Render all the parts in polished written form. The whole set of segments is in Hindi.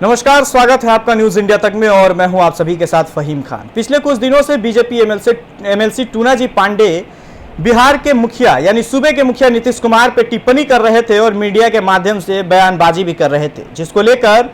नमस्कार, स्वागत है आपका न्यूज इंडिया तक में और मैं हूं आप सभी के साथ फहीम खान। पिछले कुछ दिनों से बीजेपी एमएलसी टूनाजी पांडे बिहार के मुखिया यानी सूबे के मुखिया नीतीश कुमार पे टिप्पणी कर रहे थे और मीडिया के माध्यम से बयानबाजी भी कर रहे थे, जिसको लेकर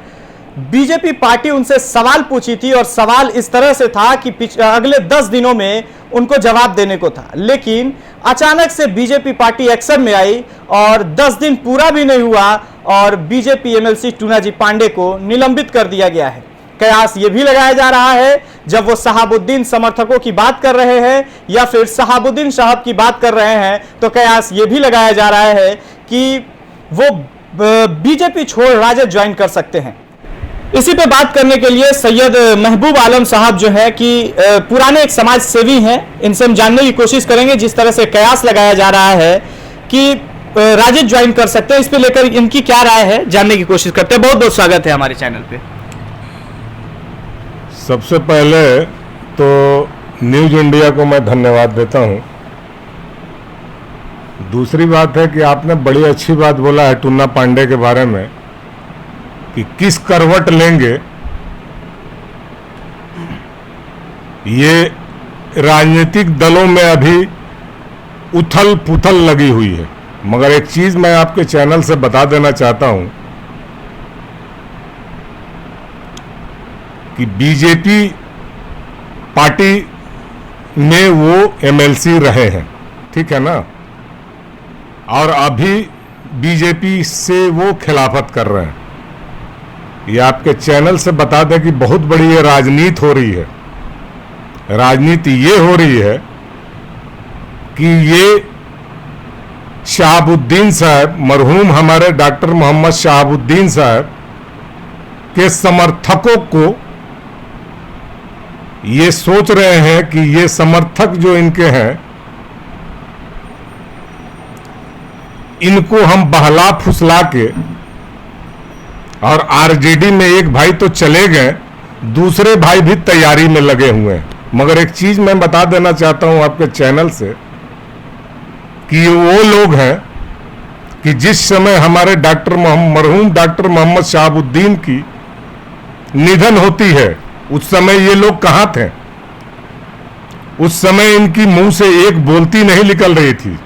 बीजेपी पार्टी उनसे सवाल पूछी थी और सवाल इस तरह से था कि अगले 10 दिनों में उनको जवाब देने को था। लेकिन अचानक से बीजेपी पार्टी एक्शन में आई और 10 दिन पूरा भी नहीं हुआ और बीजेपी एमएलसी टूनाजी पांडे को निलंबित कर दिया गया है। कयास ये भी लगाया जा रहा है जब वो शहाबुद्दीन समर्थकों की बात कर रहे हैं या फिर शहाबुद्दीन साहब की बात कर रहे हैं, तो कयास ये भी लगाया जा रहा है कि वो बीजेपी छोड़ राजद ज्वाइन कर सकते हैं। इसी पे बात करने के लिए सैयद महबूब आलम साहब जो है कि पुराने एक समाज सेवी हैं, इनसे हम जानने की कोशिश करेंगे जिस तरह से कयास लगाया जा रहा है कि राजद ज्वाइन कर सकते हैं, इस पे लेकर इनकी क्या राय है जानने की कोशिश करते हैं। बहुत बहुत स्वागत है हमारे चैनल पे। सबसे पहले तो न्यूज इंडिया को मैं धन्यवाद देता हूं। दूसरी बात है कि आपने बड़ी अच्छी बात बोला है टूना पांडे के बारे में कि किस करवट लेंगे। ये राजनीतिक दलों में अभी उथल पुथल लगी हुई है, मगर एक चीज मैं आपके चैनल से बता देना चाहता हूं कि बीजेपी पार्टी में वो एमएलसी रहे हैं, ठीक है ना, और अभी बीजेपी से वो खिलाफत कर रहे हैं। ये आपके चैनल से बता दें कि बहुत बड़ी ये राजनीति हो रही है। राजनीति ये हो रही है कि ये शहाबुद्दीन साहब, मरहूम हमारे डॉक्टर मोहम्मद शहाबुद्दीन साहब के समर्थकों को ये सोच रहे हैं कि ये समर्थक जो इनके हैं इनको हम बहला फुसला के, और आरजेडी में एक भाई तो चले गए, दूसरे भाई भी तैयारी में लगे हुए हैं। मगर एक चीज मैं बता देना चाहता हूं आपके चैनल से कि ये वो लोग हैं कि जिस समय हमारे मरहूम डॉक्टर मोहम्मद शहाबुद्दीन की निधन होती है उस समय ये लोग कहां थे। उस समय इनकी मुंह से एक बोलती नहीं निकल रही थी,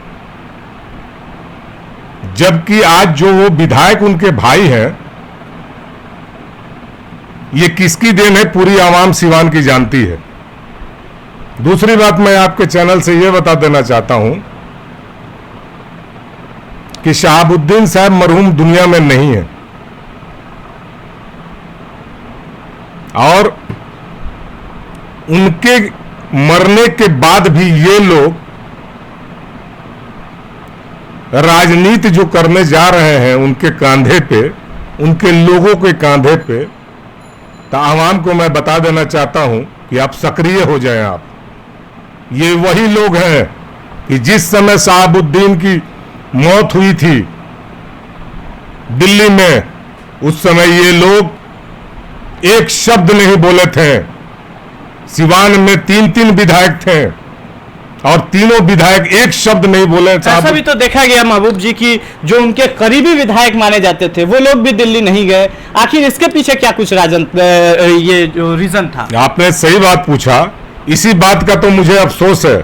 जबकि आज जो वो विधायक उनके भाई हैं, ये किसकी देन है पूरी आवाम सिवान की जानती है। दूसरी बात मैं आपके चैनल से यह बता देना चाहता हूं कि शहाबुद्दीन साहब मरहूम दुनिया में नहीं है और उनके मरने के बाद भी ये लोग राजनीति जो करने जा रहे हैं उनके कांधे पे, उनके लोगों के कांधे पे, तो आवाम को मैं बता देना चाहता हूं कि आप सक्रिय हो जाएं। आप ये वही लोग हैं कि जिस समय शहाबुद्दीन की मौत हुई थी दिल्ली में, उस समय ये लोग एक शब्द नहीं बोले थे। सिवान में 3 विधायक थे और तीनों विधायक एक शब्द नहीं बोले। ऐसा भी तो देखा गया महबूब जी की जो उनके करीबी विधायक माने जाते थे वो लोग भी दिल्ली नहीं गए। आखिर इसके पीछे क्या कुछ ये जो रीजन था? आपने सही बात पूछा। इसी बात का तो मुझे अफसोस है।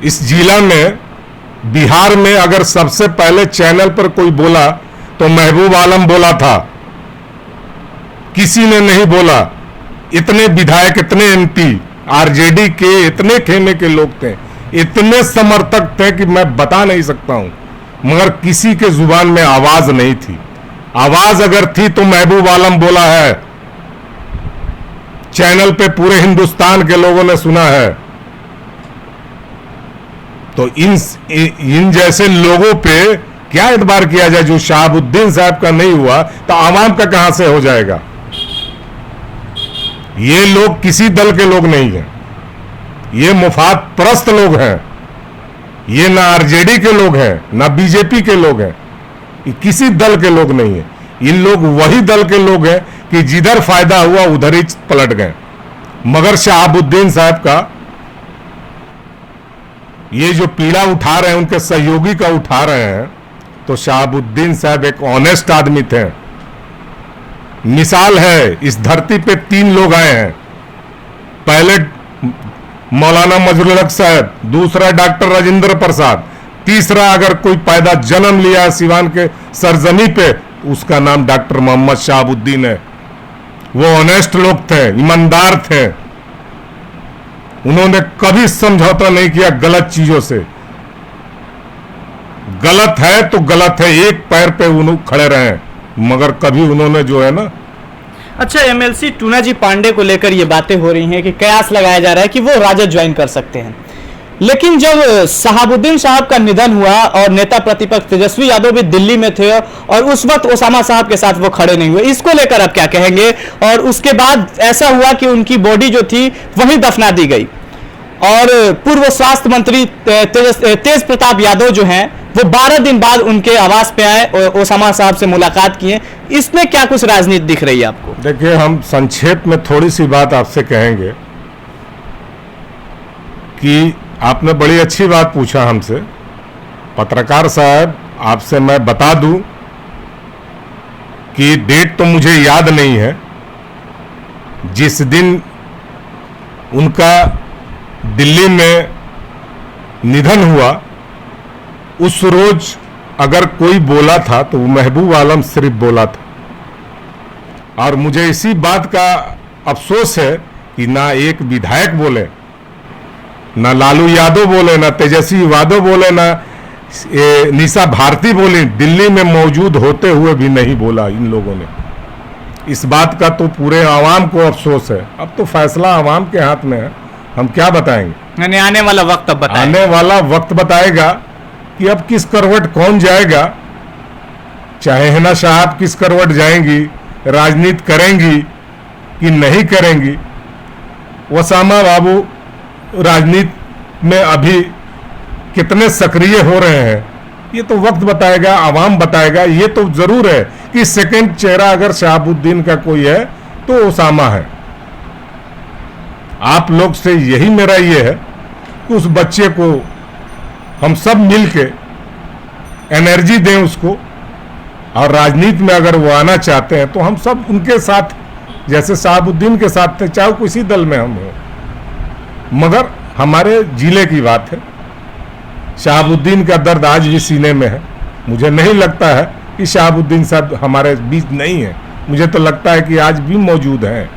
इस जिला में, बिहार में अगर सबसे पहले चैनल पर कोई बोला तो महबूब आलम बोला था, किसी ने नहीं बोला। इतने विधायक, इतने एमपी, आरजेडी के इतने खेमे के लोग थे, इतने समर्थक थे कि मैं बता नहीं सकता हूं, मगर किसी के जुबान में आवाज नहीं थी। आवाज अगर थी तो महबूब आलम बोला है, चैनल पे पूरे हिंदुस्तान के लोगों ने सुना है। तो इन जैसे लोगों पे क्या एतबार किया जाए? जो शहाबुद्दीन साहब का नहीं हुआ तो आवाम का कहां से हो जाएगा? ये लोग किसी दल के लोग नहीं हैं, ये मुफाद परस्त लोग हैं। ये ना आरजेडी के लोग हैं ना बीजेपी के लोग हैं, ये किसी दल के लोग नहीं है। इन लोग वही दल के लोग हैं कि जिधर फायदा हुआ उधर ही पलट गए। मगर शहाबुद्दीन साहब का ये जो पीड़ा उठा रहे हैं, उनके सहयोगी का उठा रहे हैं, तो शहाबुद्दीन साहब एक ऑनेस्ट आदमी थे, मिसाल है, इस धरती पे 3 लोग आए हैं। पहले मौलाना मजरुल हक साहब, दूसरा डॉक्टर राजेंद्र प्रसाद, तीसरा अगर कोई पैदा जन्म लिया है सिवान के सरजमी पे, उसका नाम डॉक्टर मोहम्मद शहाबुद्दीन है। वो ऑनेस्ट लोग थे, ईमानदार थे, उन्होंने कभी समझौता नहीं किया गलत चीजों से। गलत है तो गलत है, एक पैर पे उन्होंने खड़े रहे, मगर कभी उन्होंने जो है ना। अच्छा, एमएलसी टूना जी पांडे को लेकर ये बातें हो रही हैं कि कयास लगाया जा रहा है कि वो राजद ज्वाइन कर सकते हैं, लेकिन जब शहाबुद्दीन साहब का निधन हुआ और नेता प्रतिपक्ष तेजस्वी यादव भी दिल्ली में थे और उस वक्त ओसामा साहब के साथ वो खड़े नहीं हुए, इसको लेकर आप क्या कहेंगे? और उसके बाद ऐसा हुआ कि उनकी बॉडी जो थी वहीं दफना दी गई और पूर्व स्वास्थ्य मंत्री तेज प्रताप यादव जो हैं वो 12 दिन बाद उनके आवास पे आए और ओसामा साहब से मुलाकात किए। इसमें क्या कुछ राजनीति दिख रही है आपको? देखिए, हम संक्षेप में थोड़ी सी बात आपसे कहेंगे कि आपने बड़ी अच्छी बात पूछा हमसे। पत्रकार साहब, आपसे मैं बता दूं कि डेट तो मुझे याद नहीं है, जिस दिन उनका दिल्ली में निधन हुआ उस रोज अगर कोई बोला था तो वो महबूब आलम सिर्फ बोला था। और मुझे इसी बात का अफसोस है कि ना एक विधायक बोले, ना लालू यादव बोले, ना तेजस्वी यादव बोले, ना निशा भारती बोली, दिल्ली में मौजूद होते हुए भी नहीं बोला इन लोगों ने। इस बात का तो पूरे आवाम को अफसोस है। अब तो फैसला आवाम के हाथ में है, हम क्या बताएंगे? आने वाला वक्त अब बताएगा। आने वाला वक्त बताएगा कि अब किस करवट कौन जाएगा। चाहे हिना साहब किस करवट जाएंगी, राजनीति करेंगी कि नहीं करेंगी। ओसामा बाबू राजनीति में अभी कितने सक्रिय हो रहे हैं ये तो वक्त बताएगा, आवाम बताएगा। ये तो जरूर है कि सेकंड चेहरा अगर शहाबुद्दीन का कोई है तो ओसामा है। आप लोग से यही मेरा ये है कि उस बच्चे को हम सब मिलके एनर्जी दें उसको, और राजनीति में अगर वो आना चाहते हैं तो हम सब उनके साथ, जैसे शहाबुद्दीन के साथ थे, चाहे किसी दल में हम हो। मगर हमारे जिले की बात है, शहाबुद्दीन का दर्द आज भी सीने में है। मुझे नहीं लगता है कि शहाबुद्दीन साहब हमारे बीच नहीं है, मुझे तो लगता है कि आज भी मौजूद हैं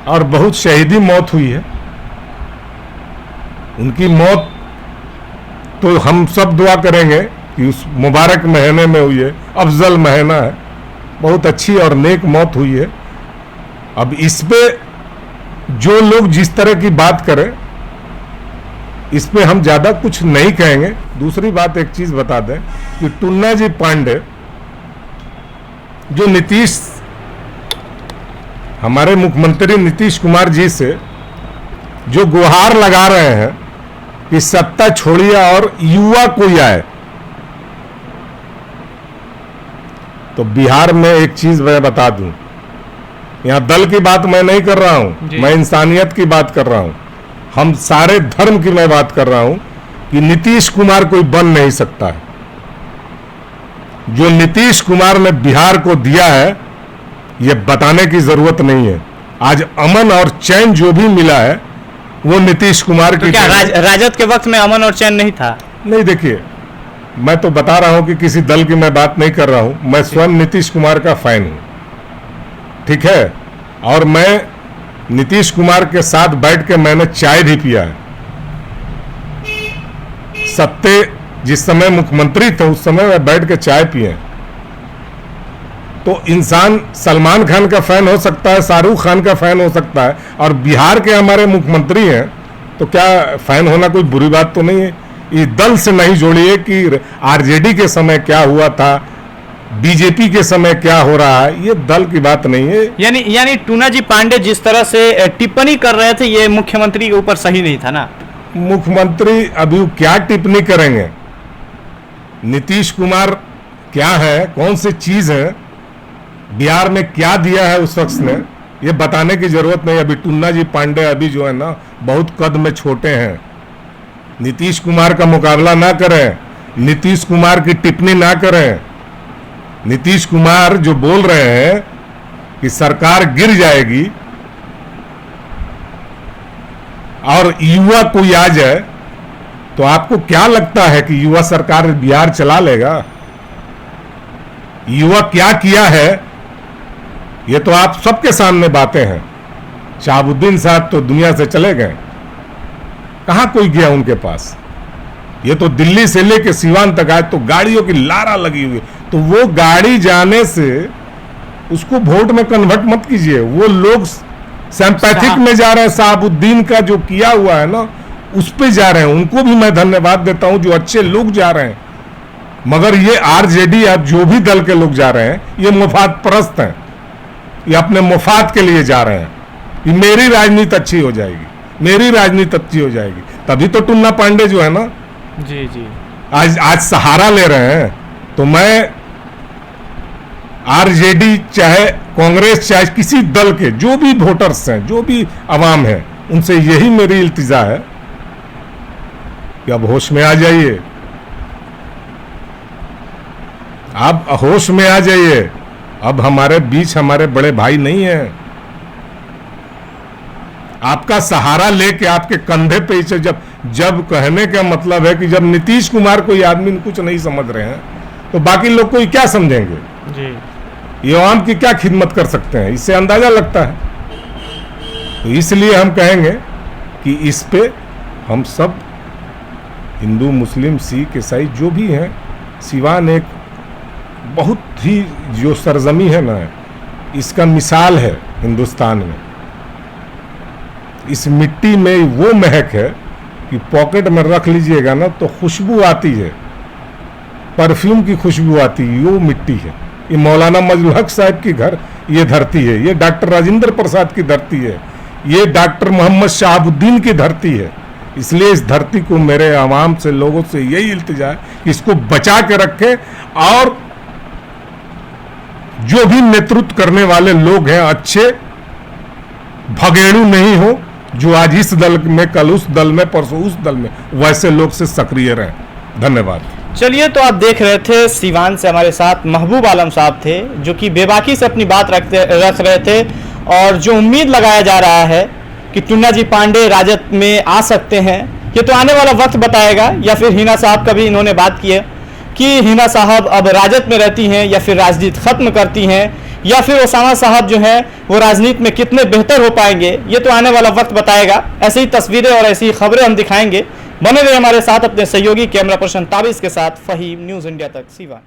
और बहुत शहीदी मौत हुई है। उनकी मौत तो हम सब दुआ करेंगे कि उस मुबारक महीने में हुई है, अफजल महीना है, बहुत अच्छी और नेक मौत हुई है। अब इस पे जो लोग जिस तरह की बात करें, इस पे हम ज्यादा कुछ नहीं कहेंगे। दूसरी बात एक चीज बता दें कि टूना जी पांडे जो नीतीश, हमारे मुख्यमंत्री नीतीश कुमार जी से जो गुहार लगा रहे हैं कि सत्ता छोड़िए और युवा कोई आए, तो बिहार में एक चीज मैं बता दूं, यहां दल की बात मैं नहीं कर रहा हूं, मैं इंसानियत की बात कर रहा हूं, हम सारे धर्म की मैं बात कर रहा हूं कि नीतीश कुमार कोई बन नहीं सकता है। जो नीतीश कुमार ने बिहार को दिया है ये बताने की जरूरत नहीं है। आज अमन और चैन जो भी मिला है वो नीतीश कुमार तो की। क्या राजद के वक्त में अमन और चैन नहीं था? नहीं, देखिए, मैं तो बता रहा हूं कि किसी दल की मैं बात नहीं कर रहा हूं, मैं स्वयं नीतीश कुमार का फैन हूं, ठीक है। और मैं नीतीश कुमार के साथ बैठ के मैंने चाय भी पिया है। सत्ते जिस समय मुख्यमंत्री थे उस समय मैं बैठ के चाय पिए। तो इंसान सलमान खान का फैन हो सकता है, शाहरुख खान का फैन हो सकता है, और बिहार के हमारे मुख्यमंत्री हैं, तो क्या फैन होना कोई बुरी बात तो नहीं है। ये दल से नहीं जोड़िए कि आरजेडी के समय क्या हुआ था, बीजेपी के समय क्या हो रहा है, ये दल की बात नहीं है। यानी टूना जी पांडे जिस तरह से टिप्पणी कर रहे थे ये मुख्यमंत्री के ऊपर सही नहीं था ना? मुख्यमंत्री अभी क्या टिप्पणी करेंगे? नीतीश कुमार क्या है, कौन सी चीज है, बिहार में क्या दिया है उस शख्स ने, ये बताने की जरूरत नहीं। अभी टूना जी पांडे अभी जो है ना बहुत कद में छोटे हैं, नीतीश कुमार का मुकाबला ना करें, नीतीश कुमार की टिप्पणी ना करें। नीतीश कुमार जो बोल रहे हैं कि सरकार गिर जाएगी और युवा कोई आ जाए, तो आपको क्या लगता है कि युवा सरकार बिहार चला लेगा? युवा क्या किया है ये तो आप सबके सामने बातें हैं। शहाबुद्दीन साहब तो दुनिया से चले गए, कहां कोई गया उनके पास? ये तो दिल्ली से लेके सीवान तक आज तो गाड़ियों की लारा लगी हुई, तो वो गाड़ी जाने से उसको वोट में कन्वर्ट मत कीजिए। वो लोग सिंपैथिक में जा रहे हैं, शहाबुद्दीन का जो किया हुआ है ना उस पे जा रहे हैं। उनको भी मैं धन्यवाद देता हूं जो अच्छे लोग जा रहे हैं, मगर ये आरजेडी या जो भी दल के लोग जा रहे हैं ये मुफाद परस्त हैं, ये अपने मुफाद के लिए जा रहे हैं कि मेरी राजनीति अच्छी हो जाएगी, मेरी राजनीति अच्छी हो जाएगी। तभी तो टुन्ना पांडे जो है ना जी जी आज सहारा ले रहे हैं। तो मैं आरजेडी चाहे कांग्रेस चाहे किसी दल के जो भी वोटर्स हैं, जो भी अवाम है, उनसे यही मेरी इल्तिजा है कि अब होश में आ जाइए, अब होश में आ जाइए। अब हमारे बीच हमारे बड़े भाई नहीं हैं। आपका सहारा लेके आपके कंधे पे ही जब कहने का मतलब है कि जब नीतीश कुमार कोई आदमी कुछ नहीं समझ रहे हैं तो बाकी लोग कोई क्या समझेंगे जी। ये आवाम की क्या खिदमत कर सकते हैं, इससे अंदाजा लगता है। तो इसलिए हम कहेंगे कि इस पे हम सब हिंदू मुस्लिम सिख ईसाई जो भी हैं, सिवान एक बहुत ही जो सरजमी है ना, इसका मिसाल है हिंदुस्तान में। इस मिट्टी में वो महक है कि पॉकेट में रख लीजिएगा ना तो खुशबू आती है, परफ्यूम की खुशबू आती है। वो मिट्टी है, ये मौलाना मजलुल हक साहब की घर ये धरती है, ये डॉक्टर राजेंद्र प्रसाद की धरती है, ये डॉक्टर मोहम्मद शहाबुद्दीन की धरती है। इसलिए इस धरती को मेरे आवाम से, लोगों से यही इल्तिजा है कि इसको बचा के रखें, और जो भी नेतृत्व करने वाले लोग हैं अच्छे भगेड़ू नहीं हो, जो आज इस दल में कल उस दल में परसों उस दल में, वैसे लोग से सक्रिय रहें। धन्यवाद। चलिए, तो आप देख रहे थे सीवान से हमारे साथ महबूब आलम साहब थे, जो कि बेबाकी से अपनी बात रख रहे थे, और जो उम्मीद लगाया जा रहा है कि टुन्ना जी पांडे राजद में आ सकते हैं, ये तो आने वाला वक्त बताएगा। या फिर हिना साहब का भी इन्होंने बात की है कि हिना साहब अब राजद में रहती हैं या फिर राजनीति खत्म करती हैं, या फिर ओसामा साहब जो हैं वो राजनीति में कितने बेहतर हो पाएंगे, ये तो आने वाला वक्त बताएगा। ऐसी ही तस्वीरें और ऐसी ही खबरें हम दिखाएंगे। बने रहे हमारे साथ अपने सहयोगी कैमरा पर्सन ताबिज के साथ। फहीम, न्यूज़ इंडिया तक, सीवान।